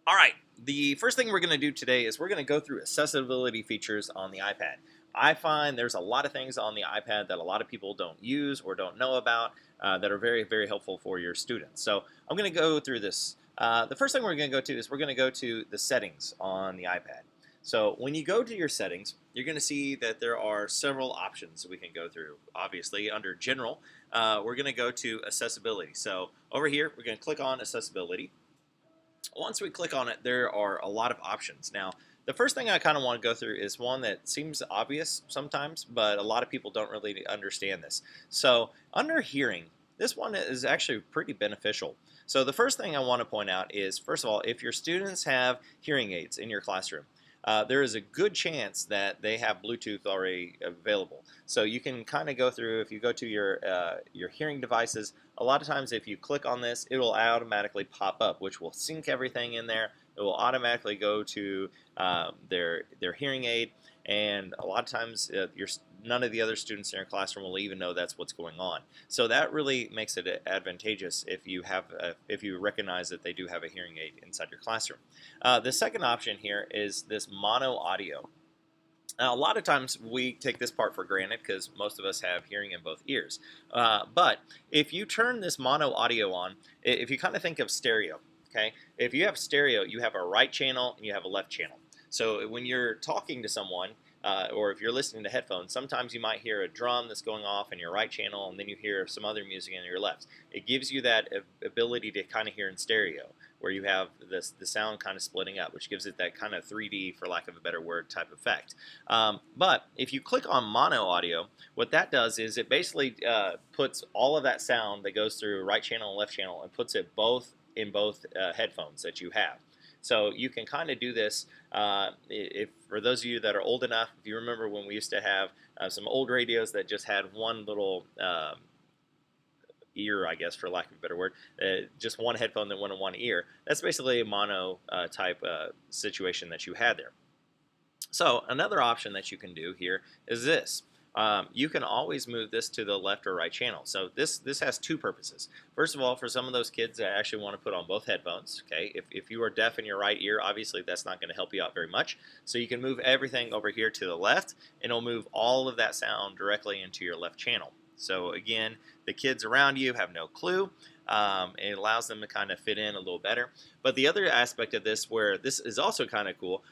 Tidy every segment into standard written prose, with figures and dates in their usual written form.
All right, the first thing we're going to do today is we're going to go through accessibility features on the iPad. I find there's a lot of things on the iPad that a lot of people don't use or don't know about that are very, very helpful for your students. So I'm going to go through this. The first thing we're going to go to is we're going to go to the settings on the iPad. So when you go to your settings, you're going to see that there are several options we can go through. Obviously, under General, we're going to go to Accessibility. So over here, we're going to click on Accessibility. Once we click on it, there are a lot of options. Now, the first thing I kind of want to go through is one that seems obvious sometimes, but a lot of people don't really understand this. So under hearing, this one is actually pretty beneficial. So the first thing I want to point out is, first of all, if your students have hearing aids in your classroom, there is a good chance that they have Bluetooth already available. So you can kind of go through, if you go to your hearing devices, a lot of times if you click on this, it will automatically pop up, which will sync everything in there. It will automatically go to their hearing aid, and a lot of times none of the other students in your classroom will even know that's what's going on. So that really makes it advantageous if you recognize that they do have a hearing aid inside your classroom. The second option here is this mono audio. Now, a lot of times we take this part for granted because most of us have hearing in both ears. But if you turn this mono audio on, if you kind of think of stereo, okay? If you have stereo, you have a right channel and you have a left channel. So when you're talking to someone, or if you're listening to headphones, sometimes you might hear a drum that's going off in your right channel, and then you hear some other music in your left. It gives you that ability to kind of hear in stereo, where you have the sound kind of splitting up, which gives it that kind of 3D, for lack of a better word, type effect. But if you click on mono audio, what that does is it basically puts all of that sound that goes through right channel and left channel and puts it both in both headphones that you have. So you can kind of do this if for those of you that are old enough, if you remember when we used to have some old radios that just had one little ear, I guess, for lack of a better word, just one headphone that went in one ear. That's basically a mono type situation that you had there. So another option that you can do here is this. You can always move this to the left or right channel. So this has two purposes. First of all, for some of those kids that actually want to put on both headphones, okay, if you are deaf in your right ear, obviously that's not going to help you out very much. So you can move everything over here to the left, and it'll move all of that sound directly into your left channel. So again, the kids around you have no clue. It allows them to kind of fit in a little better. But the other aspect of this, where this is also kind of cool,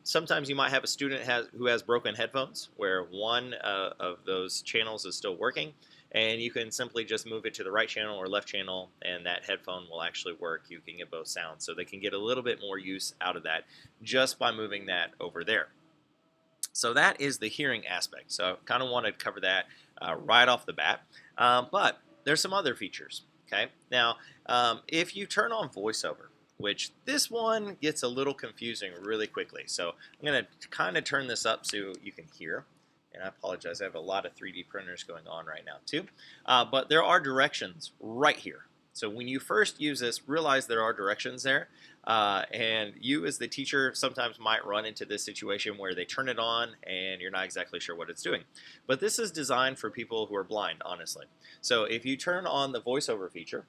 sometimes you might have a student who has broken headphones, where one of those channels is still working, and you can simply just move it to the right channel or left channel, and that headphone will actually work. You can get both sounds, so they can get a little bit more use out of that just by moving that over there. So that is the hearing aspect. So I kind of want to cover that right off the bat. But there's some other features. Okay. Now, if you turn on Voiceover, which this one gets a little confusing really quickly. So I'm going to kind of turn this up so you can hear. And I apologize, I have a lot of 3D printers going on right now too. But there are directions right here. So when you first use this, realize there are directions there. And you as the teacher sometimes might run into this situation where they turn it on and you're not exactly sure what it's doing. But this is designed for people who are blind, honestly. So if you turn on the voiceover feature,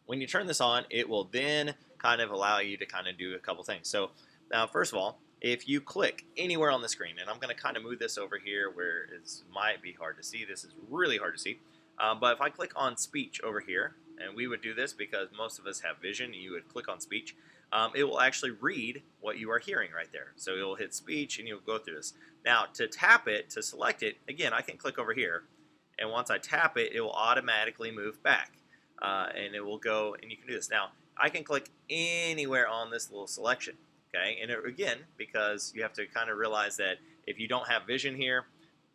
when you turn this on, it will then kind of allow you to kind of do a couple things. So now, first of all, if you click anywhere on the screen, and I'm going to kind of move this over here where it might be hard to see. This is really hard to see. But if I click on speech over here, and we would do this because most of us have vision, you would click on speech, it will actually read what you are hearing right there. So it will hit speech and you'll go through this. Now to tap it, to select it, again, I can click over here, and once I tap it, it will automatically move back. And it will go, and you can do this. Now, I can click anywhere on this little selection, okay? And again, because you have to kind of realize that if you don't have vision here,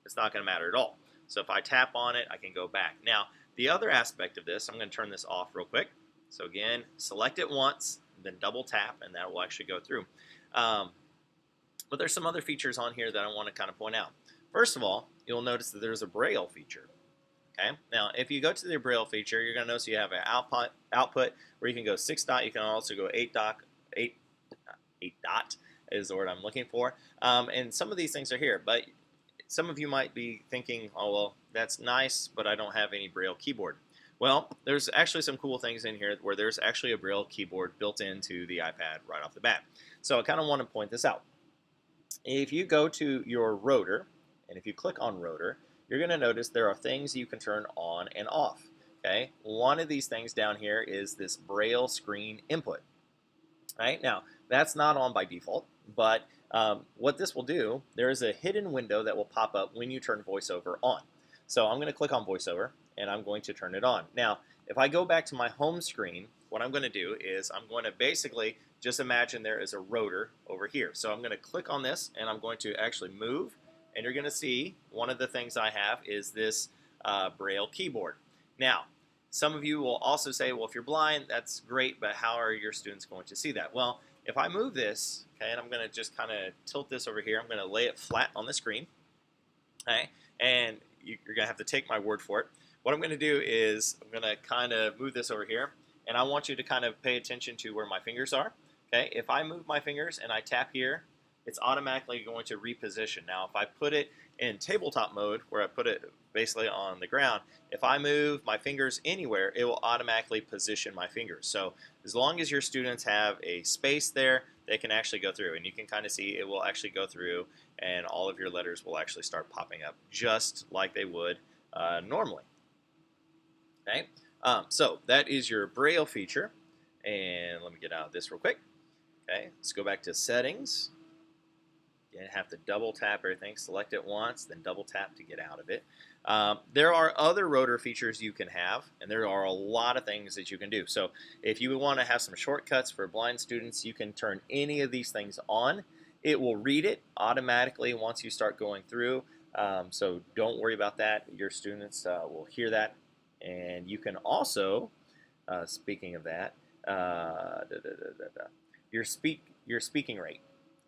it's not going to matter at all. So if I tap on it, I can go back. Now, the other aspect of this, I'm going to turn this off real quick. So again, select it once, then double tap, and that will actually go through. But there's some other features on here that I want to kind of point out. First of all, you'll notice that there's a Braille feature. Okay. Now, if you go to the Braille feature, you're going to notice you have an output where you can go 6 dot. You can also go 8 dot is the word I'm looking for. And some of these things are here, but some of you might be thinking, oh, well, that's nice, but I don't have any Braille keyboard. Well, there's actually some cool things in here where there's actually a Braille keyboard built into the iPad right off the bat. So I kind of want to point this out. If you go to your rotor, and if you click on rotor, you're going to notice there are things you can turn on and off. Okay, one of these things down here is this Braille screen input. Right now, that's not on by default, but what this will do, there is a hidden window that will pop up when you turn VoiceOver on. So I'm going to click on VoiceOver, and I'm going to turn it on. Now, if I go back to my home screen, what I'm going to do is I'm going to basically just imagine there is a rotor over here. So I'm going to click on this, and I'm going to actually move, and you're going to see one of the things I have is this Braille keyboard. Now, some of you will also say, well, if you're blind, that's great, but how are your students going to see that? Well, if I move this, okay, and I'm going to just kind of tilt this over here, I'm going to lay it flat on the screen, okay, and you're going to have to take my word for it. What I'm going to do is I'm going to kind of move this over here, and I want you to kind of pay attention to where my fingers are. Okay, if I move my fingers and I tap here, it's automatically going to reposition. Now, if I put it in tabletop mode, where I put it basically on the ground, if I move my fingers anywhere, it will automatically position my fingers. So as long as your students have a space there, they can actually go through, and you can kind of see it will actually go through, and all of your letters will actually start popping up just like they would normally. Okay, so that is your Braille feature, and let me get out of this real quick. Okay, let's go back to settings. You have to double tap everything, select it once, then double tap to get out of it. There are other rotor features you can have, and there are a lot of things that you can do. So if you want to have some shortcuts for blind students, you can turn any of these things on. It will read it automatically once you start going through, so don't worry about that. Your students will hear that. And you can also, speaking of that, your speaking rate.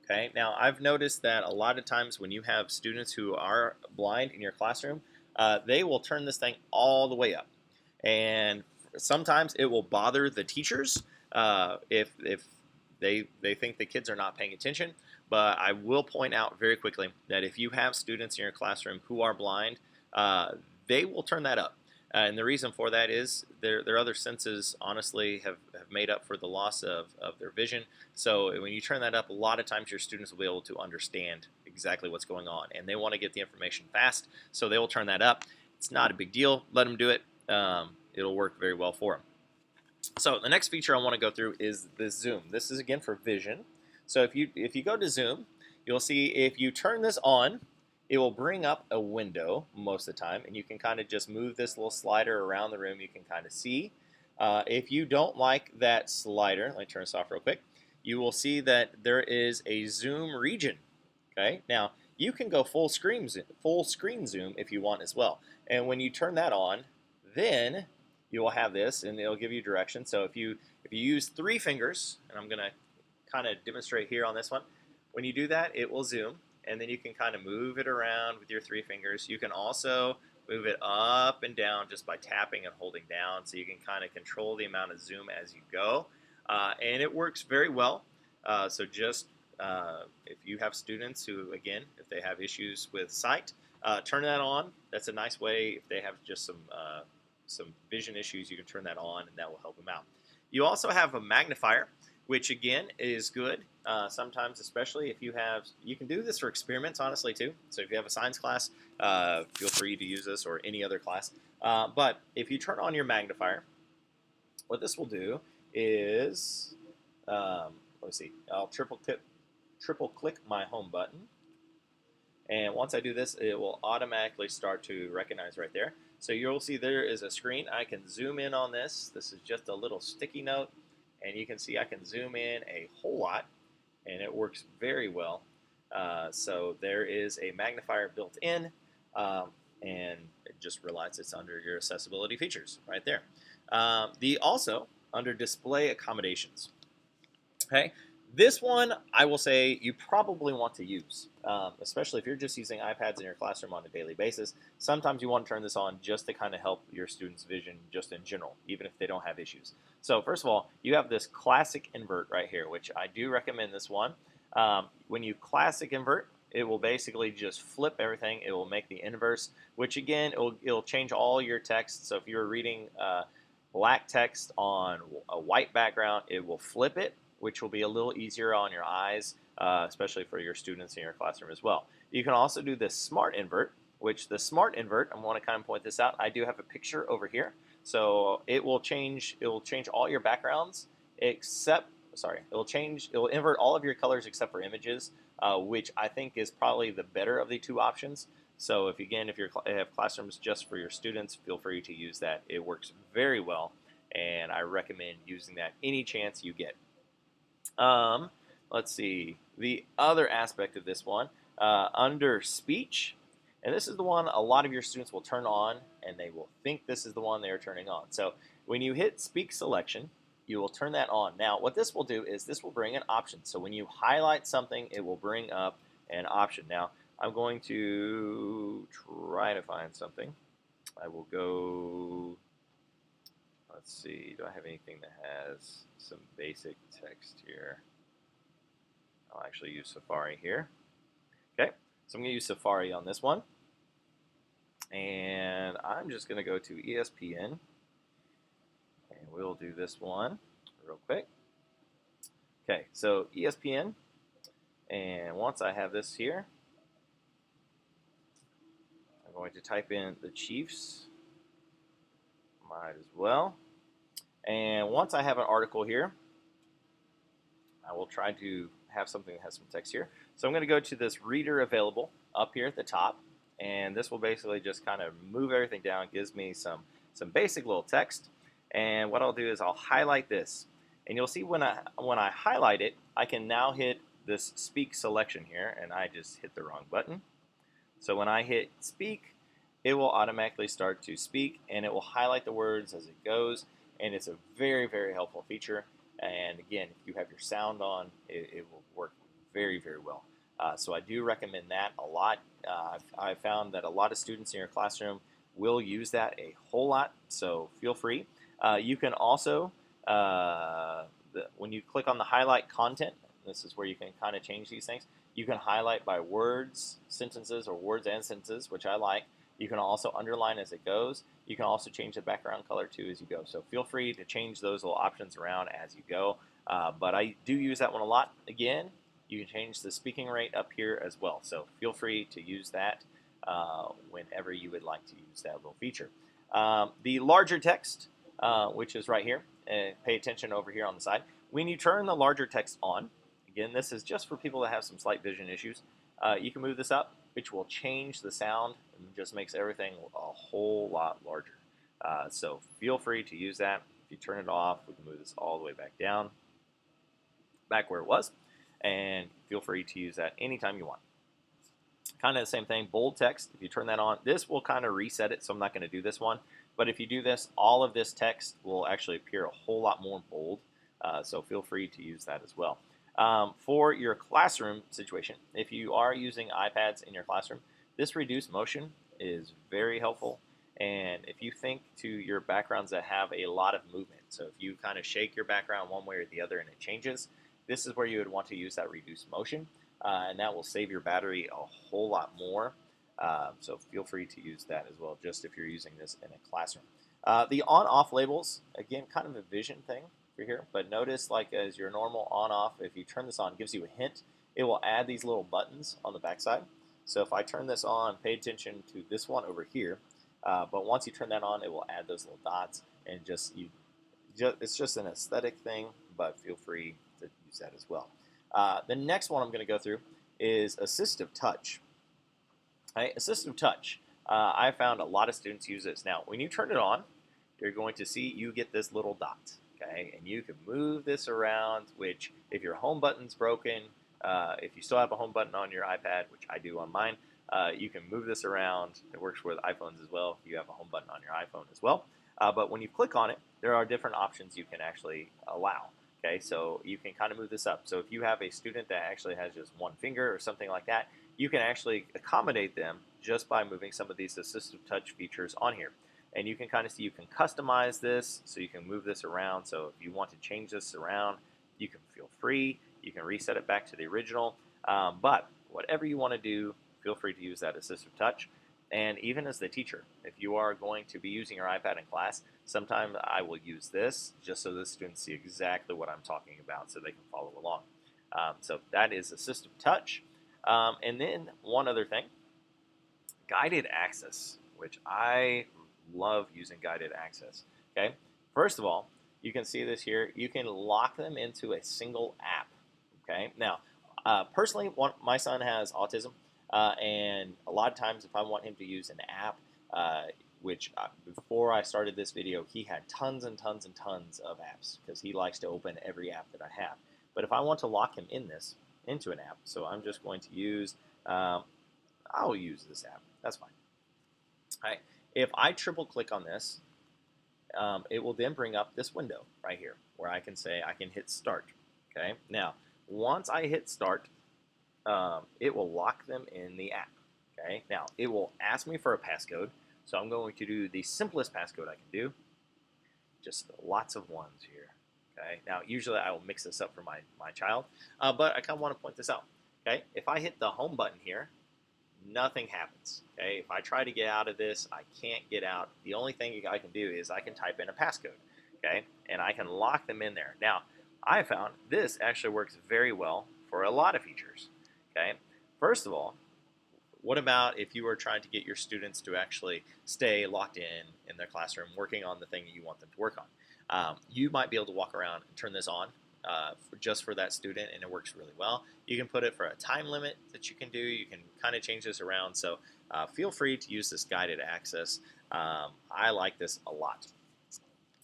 Okay. Now, I've noticed that a lot of times when you have students who are blind in your classroom, they will turn this thing all the way up, and sometimes it will bother the teachers if they think the kids are not paying attention. But I will point out very quickly that if you have students in your classroom who are blind, they will turn that up. And the reason for that is their other senses honestly have made up for the loss of their vision. So when you turn that up, a lot of times your students will be able to understand exactly what's going on. And they want to get the information fast, so they will turn that up. It's not a big deal. Let them do it. It'll work very well for them. So the next feature I want to go through is the zoom. This is, again, for vision. So if you go to zoom, you'll see if you turn this on, it will bring up a window most of the time, and you can kind of just move this little slider around the room. You can kind of see. If you don't like that slider, let me turn this off real quick, you will see that there is a zoom region. Okay, now you can go full screen zoom if you want as well. And when you turn that on, then you will have this, and it'll give you direction. So if you use 3 fingers, and I'm going to kind of demonstrate here on this one, when you do that, it will zoom. And then you can kind of move it around with your 3 fingers. You can also move it up and down just by tapping and holding down, so you can kind of control the amount of zoom as you go. And it works very well. So just if you have students who, again, if they have issues with sight, turn that on. That's a nice way. If they have just some vision issues, you can turn that on, and that will help them out. You also have a magnifier, which again is good. Sometimes, especially if you can do this for experiments, honestly, too. So if you have a science class, feel free to use this, or any other class. But if you turn on your magnifier, what this will do is, let's see, I'll triple click my home button. And once I do this, it will automatically start to recognize right there. So you'll see there is a screen. I can zoom in on this. This is just a little sticky note. And you can see I can zoom in a whole lot, and it works very well. So there is a magnifier built in, and just realize it's under your accessibility features right there. Also under display accommodations. Okay, this one I will say you probably want to use, especially if you're just using iPads in your classroom on a daily basis. Sometimes you want to turn this on just to kind of help your students' vision just in general, even if they don't have issues. So first of all, you have this classic invert right here, which I do recommend this one. When you classic invert, it will basically just flip everything. It will make the inverse, which again, it'll change all your text. So if you're reading black text on a white background, it will flip it, which will be a little easier on your eyes, especially for your students in your classroom as well. You can also do this smart invert, which the smart invert, I want to kind of point this out. I do have a picture over here. So it will change all your backgrounds except, sorry, it will invert all of your colors except for images, which I think is probably the better of the two options. So if you have classrooms just for your students, feel free to use that. It works very well, and I recommend using that any chance you get. Let's see, the other aspect of this one, under speech, and this is the one a lot of your students will turn on, and they will think this is the one they're turning on. So when you hit speak selection, you will turn that on. Now, what this will do is this will bring an option. So when you highlight something, it will bring up an option. Now, I'm going to try to find something. I will go, let's see, do I have anything that has some basic text here? I'll actually use Safari here. Okay, so I'm going to use Safari on this one. And I'm just going to go to ESPN. And we'll do this one real quick. Okay, so ESPN. And once I have this here, I'm going to type in the Chiefs. Might as well. And once I have an article here, I will try to have something that has some text here. So I'm going to go to this reader available up here at the top, and this will basically just kind of move everything down, gives me some basic little text. And what I'll do is I'll highlight this, and you'll see when I highlight it, I can now hit this speak selection here, and I just hit the wrong button. So when I hit speak, it will automatically start to speak, and it will highlight the words as it goes, and it's a very, very helpful feature. And again, if you have your sound on, it will work very, very well. So I do recommend that a lot. I've found that a lot of students in your classroom will use that a whole lot, so feel free. You can also, when you click on the highlight content, this is where you can kind of change these things. You can highlight by words, sentences, or words and sentences, which I like. You can also underline as it goes. You can also change the background color too as you go. So feel free to change those little options around as you go. But I do use that one a lot. Again, you can change the speaking rate up here as well. So feel free to use that whenever you would like to use that little feature. The larger text, which is right here, and pay attention over here on the side. When you turn the larger text on, again, this is just for people that have some slight vision issues, you can move this up, which will change the sound and just makes everything a whole lot larger. So feel free to use that. If you turn it off, we can move this all the way back down, back where it was, and feel free to use that anytime you want. Kind of the same thing, bold text, if you turn that on, this will kind of reset it, so I'm not going to do this one. But if you do this, all of this text will actually appear a whole lot more bold, so feel free to use that as well. For your classroom situation, if you are using iPads in your classroom, this reduced motion is very helpful. And if you think to your backgrounds that have a lot of movement, so if you kind of shake your background one way or the other and it changes, this is where you would want to use that reduced motion, and that will save your battery a whole lot more. So feel free to use that as well, just if you're using this in a classroom. The on-off labels, again, kind of a vision thing for here, but notice like as your normal on-off, if you turn this on, it gives you a hint. It will add these little buttons on the backside. So if I turn this on, pay attention to this one over here. But once you turn that on, it will add those little dots, and it's just an aesthetic thing, but feel free to use that as well. The next one I'm going to go through is Assistive Touch. Right? Assistive Touch. I found a lot of students use this. Now, when you turn it on, you're going to see you get this little dot, okay? And you can move this around, which if your home button's broken, if you still have a home button on your iPad, which I do on mine, you can move this around. It works with iPhones as well if you have a home button on your iPhone as well. But when you click on it, there are different options you can actually allow. Okay, so you can kind of move this up. So if you have a student that actually has just one finger or something like that, you can actually accommodate them just by moving some of these assistive touch features on here. And you can kind of see you can customize this, so you can move this around. So if you want to change this around, you can feel free. You can reset it back to the original. But whatever you want to do, feel free to use that assistive touch. And even as the teacher, if you are going to be using your iPad in class, sometimes I will use this just so the students see exactly what I'm talking about so they can follow along. So that is assistive touch. And then one other thing, guided access, which I love using guided access. Okay, first of all, you can see this here. You can lock them into a single app. Okay, now personally, my son has autism, and a lot of times if I want him to use an app, which before I started this video, he had tons and tons and tons of apps because he likes to open every app that I have. But if I want to lock him into an app, so I'm just going to use, I'll use this app. That's fine. All right. If I triple click on this, it will then bring up this window right here where I can say I can hit start. Okay. Now, once I hit start, it will lock them in the app. Okay. Now, it will ask me for a passcode. So I'm going to do the simplest passcode I can do. Just lots of ones here. Okay. Now, usually I will mix this up for my child, but I kind of want to point this out. Okay. If I hit the home button here, nothing happens. Okay. If I try to get out of this, I can't get out. The only thing I can do is I can type in a passcode. Okay. And I can lock them in there. Now, I found this actually works very well for a lot of features. Okay. First of all, what about if you were trying to get your students to actually stay locked in their classroom, working on the thing that you want them to work on? You might be able to walk around and turn this on just for that student, and it works really well. You can put it for a time limit that you can do. You can kind of change this around. So feel free to use this guided access. I like this a lot.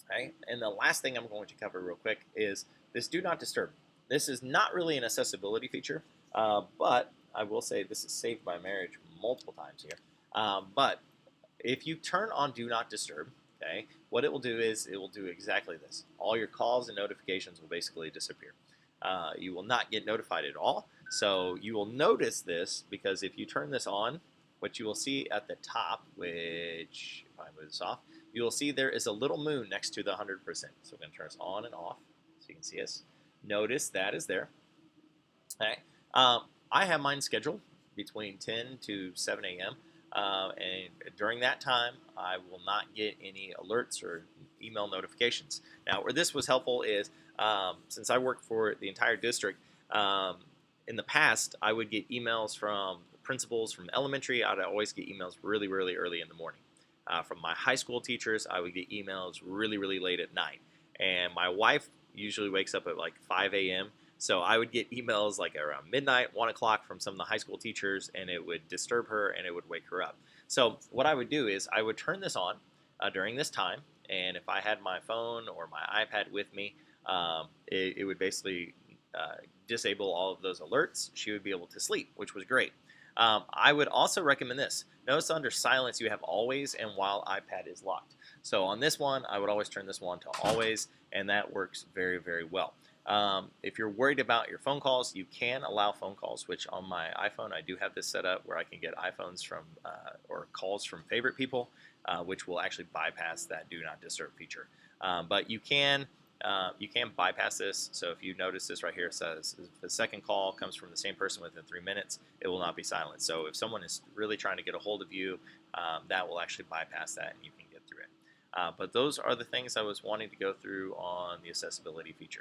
Okay? And the last thing I'm going to cover real quick is this do not disturb. This is not really an accessibility feature, but I will say this has saved my marriage multiple times here. But if you turn on Do Not Disturb, okay, what it will do is it will do exactly this. All your calls and notifications will basically disappear. You will not get notified at all. So you will notice this because if you turn this on, what you will see at the top, which if I move this off, you will see there is a little moon next to the 100%. So we're going to turn this on and off so you can see us. Notice that is there. Okay. I have mine scheduled between 10 to 7 a.m. And during that time, I will not get any alerts or email notifications. Now, where this was helpful is since I work for the entire district, in the past, I would get emails from principals from elementary. I'd always get emails really, really early in the morning. From my high school teachers, I would get emails really, really late at night. And my wife usually wakes up at like 5 a.m. So I would get emails like around midnight, 1 o'clock from some of the high school teachers, and it would disturb her and it would wake her up. So what I would do is I would turn this on during this time, and if I had my phone or my iPad with me, it would basically disable all of those alerts. She would be able to sleep, which was great. I would also recommend this. Notice under silence you have always and while iPad is locked. So on this one, I would always turn this one to always, and that works very, very well. If you're worried about your phone calls, you can allow phone calls, which on my iPhone, I do have this set up where I can get iPhones from or calls from favorite people, which will actually bypass that do not disturb feature. But you can bypass this. So if you notice this right here, it says if the second call comes from the same person within 3 minutes, it will not be silent. So if someone is really trying to get a hold of you, that will actually bypass that and you can get through it. But those are the things I was wanting to go through on the accessibility feature.